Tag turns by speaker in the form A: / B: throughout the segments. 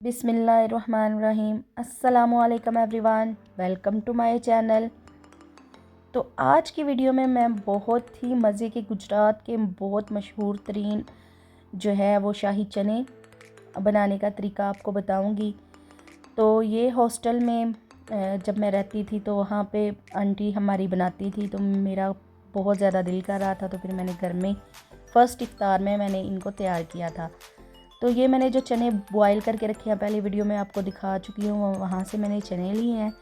A: बिस्मिल्लाहिर्रहमानिर्रहीम। अस्सलामुअलैकुम everyone, welcome to my channel. तो आज की वीडियो में मैं बहुत ही मज़े के गुजरात के बहुत मशहूर तरीन जो है वो शाही चने बनाने का तरीका आपको बताऊंगी। तो ये हॉस्टल में जब मैं रहती थी तो वहाँ पे आंटी हमारी बनाती थी, तो मेरा बहुत ज़्यादा दिल कर रहा था, तो फिर मैंने घर में फ़र्स्ट इफ्तार में मैंने इनको तैयार किया था। तो ये मैंने जो चने बॉयल करके रखे हैं, पहले वीडियो में आपको दिखा चुकी हूँ, वहाँ से मैंने चने लिए हैं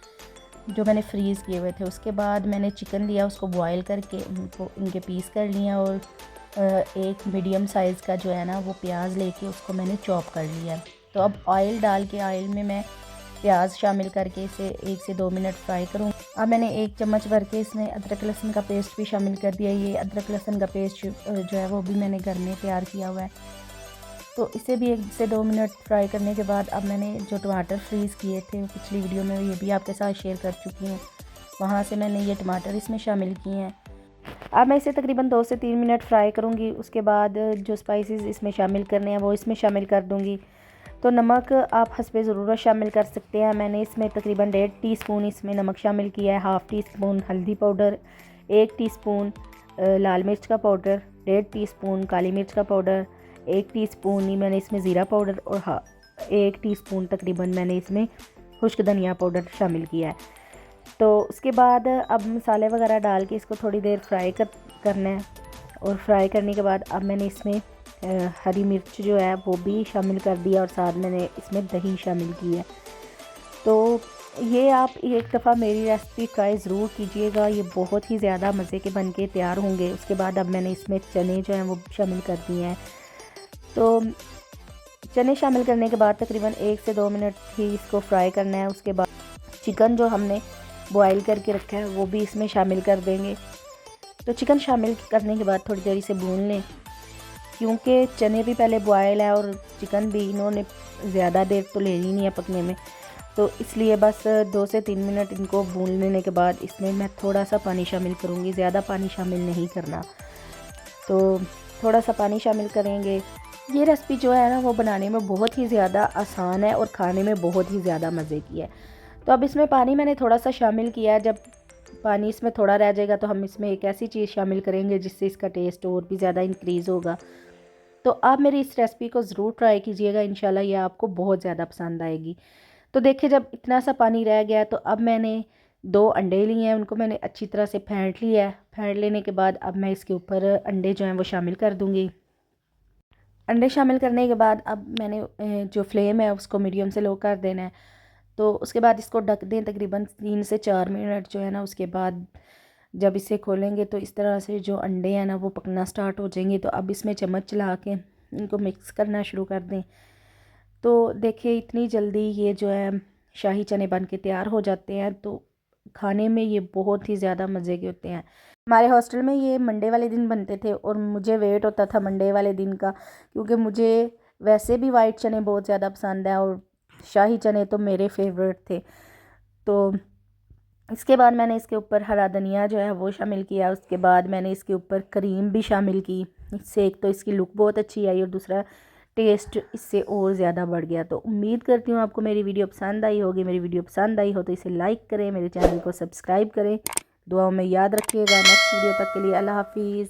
A: जो मैंने फ्रीज़ किए हुए थे। उसके बाद मैंने चिकन लिया, उसको बॉयल करके उनको इनके पीस कर लिया, और एक मीडियम साइज़ का जो है ना वो प्याज लेके उसको मैंने चॉप कर लिया। तो अब ऑयल डाल के ऑयल में मैं प्याज शामिल करके इसे 1 से 2 मिनट फ्राई करूँ। अब मैंने 1 चम्मच भर के इसमें अदरक लहसुन का पेस्ट भी शामिल कर दिया। ये अदरक लहसुन का पेस्ट जो है वो भी मैंने घर में तैयार किया हुआ है। तो इसे भी 1 से 2 मिनट फ्राई करने के बाद अब मैंने जो टमाटर फ्रीज़ किए थे, वो पिछली वीडियो में ये भी आपके साथ शेयर कर चुकी हूँ, वहाँ से मैंने ये टमाटर इसमें शामिल किए हैं। अब मैं इसे तकरीबन 2 से 3 मिनट फ्राई करूँगी। उसके बाद जो स्पाइसेस इसमें शामिल करने हैं वो इसमें शामिल कर दूँगी। तो नमक आप हस्बे ज़रूरत शामिल कर सकते हैं। मैंने इसमें तकरीबन 1.5 टीस्पून इसमें नमक शामिल किया है, हाफ़ टी स्पून हल्दी पाउडर, 1 टीस्पून लाल मिर्च का पाउडर, 1.5 टीस्पून काली मिर्च का पाउडर, 1 टीस्पून ही मैंने इसमें ज़ीरा पाउडर, और 1 टीस्पून तकरीबन मैंने इसमें खुश्क धनिया पाउडर शामिल किया है। तो उसके बाद अब मसाले वगैरह डाल के इसको थोड़ी देर फ्राई करना है। और फ्राई करने के बाद अब मैंने इसमें हरी मिर्च जो है वो भी शामिल कर दिया, और साथ मैंने इसमें दही शामिल की है। तो ये आप एक दफ़ा मेरी रेसिपी ट्राई ज़रूर कीजिएगा, ये बहुत ही ज़्यादा मज़े के बन के तैयार होंगे। उसके बाद अब मैंने इसमें चने जो हैं वो शामिल कर दिए हैं। तो चने शामिल करने के बाद तकरीबन 1 से 2 मिनट ही इसको फ्राई करना है। उसके बाद चिकन जो हमने बॉयल करके रखा है वो भी इसमें शामिल कर देंगे। तो चिकन शामिल करने के बाद थोड़ी देर इसे भून लें, क्योंकि चने भी पहले बॉयल है और चिकन भी इन्होंने ज़्यादा देर तो लेनी नहीं है पकने में। तो इसलिए बस 2 से 3 मिनट इनको भून लेने के बाद इसमें मैं थोड़ा सा पानी शामिल करूँगी, ज़्यादा पानी शामिल नहीं करना। तो थोड़ा सा पानी शामिल करेंगे। ये रेसिपी जो है ना वो बनाने में बहुत ही ज़्यादा आसान है और खाने में बहुत ही ज़्यादा मज़े की है। तो अब इसमें पानी मैंने थोड़ा सा शामिल किया है। जब पानी इसमें थोड़ा रह जाएगा तो हम इसमें एक ऐसी चीज़ शामिल करेंगे जिससे इसका टेस्ट और भी ज़्यादा इंक्रीज़ होगा। तो आप मेरी इस रेसिपी को ज़रूर ट्राई कीजिएगा, इंशाल्लाह ये आपको बहुत ज़्यादा पसंद आएगी। तो देखिए, जब इतना सा पानी रह गया तो अब मैंने 2 अंडे लिए हैं, उनको मैंने अच्छी तरह से फेंट लिया है। फेंट लेने के बाद अब मैं इसके ऊपर अंडे जो हैं वो शामिल कर दूँगी। अंडे शामिल करने के बाद अब मैंने जो फ्लेम है उसको मीडियम से लो कर देना है। तो उसके बाद इसको ढक दें तकरीबन 3 से 4 मिनट जो है ना। उसके बाद जब इसे खोलेंगे तो इस तरह से जो अंडे हैं ना वो पकना स्टार्ट हो जाएंगे। तो अब इसमें चम्मच चला के इनको मिक्स करना शुरू कर दें। तो देखिए, इतनी जल्दी ये जो है शाही चने बन के तैयार हो जाते हैं। तो खाने में ये बहुत ही ज़्यादा मज़े के होते हैं। हमारे हॉस्टल में ये मंडे वाले दिन बनते थे और मुझे वेट होता था मंडे वाले दिन का, क्योंकि मुझे वैसे भी वाइट चने बहुत ज़्यादा पसंद है और शाही चने तो मेरे फेवरेट थे। तो इसके बाद मैंने इसके ऊपर हरा धनिया जो है वो शामिल किया। उसके बाद मैंने इसके ऊपर क्रीम भी शामिल की। इससे एक तो इसकी लुक बहुत अच्छी आई और दूसरा टेस्ट इससे और ज़्यादा बढ़ गया। तो उम्मीद करती हूँ आपको मेरी वीडियो पसंद आई होगी। मेरी वीडियो पसंद आई हो तो इसे लाइक करें, मेरे चैनल को सब्सक्राइब करें, दुआओं में याद रखिएगा। नेक्स्ट वीडियो तक के लिए अल्लाह हाफिज़।